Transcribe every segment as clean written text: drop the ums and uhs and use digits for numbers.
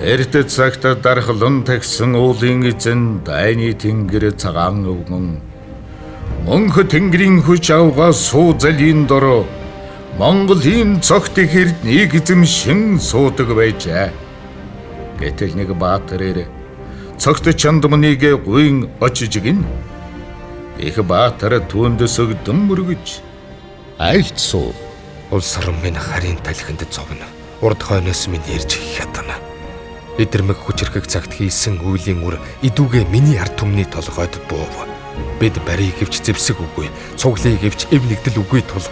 Эрт цагт дархлан тагсан уулын эзэн дайны тэнгэр цагаан өвгөн мөнх тэнгэрийн хүч авгаа суу залийн дор Монголын цогт хэрднийг эзэмшин суудаг байжээ. Гэтэл нэг баатар цогт чандмныг гуйн очиж гин. Их баатар түүндээс өгдөн мөргөж айлцсуу. Улс орон минь харийн талхинд зовно. Урд хойноос минь ирж хятана. Идэрмэг хүчрхэг цагт хийсэн үеийн үр идүүгээ миний ард түмний толгойд буув. Бид барийг гэвч зэвсэг үгүй, цуглыг гэвч эв нэгдэл үгүй тул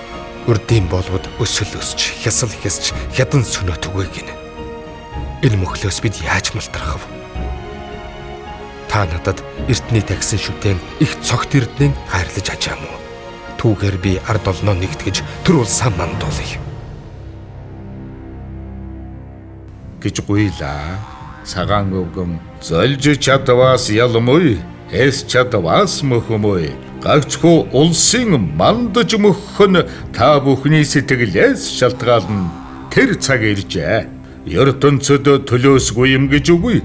урдийн болвод өсөл өсч, хясал хясч, хядан сөнөт үгүй гинэ. Энэ мөхлөөс бид яаж малтархав? Та надад эртний тагсан шүтэн их цогт эрднийн хайрлаж ачаам уу? Түүгээр би ард олноо нэгтгэж төр улсаа мандуулъя гэж гуйлаа. Цагаан өвгөн золж чадваас ялмуй, эс чадваас мөхмөй. Гагцхүү улсын мандаж мөхөн та бүхний сэтгэлээс шалтгаална. Тэр цаг иржээ. ертөнцөд төлөөсгүй юм гэж үгүй.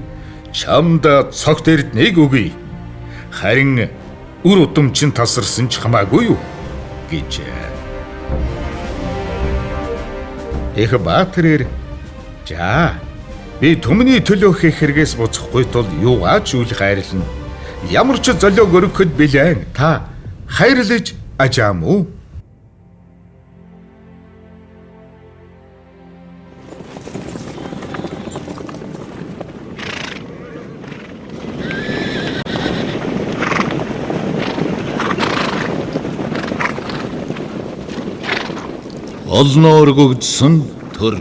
Чамд цогт эрднийг үгүй. Харин үр удамчин тасарсан ч хамаагүй юу гэж. Их баатар за би түмний төлөө хийх хэрэгээс буцахгүй тул юугаач үл хайрлана. Ямар ч золиог өргөхөд билээ. Та хайрлаж ажаам уу? Олноор өгдсөн төр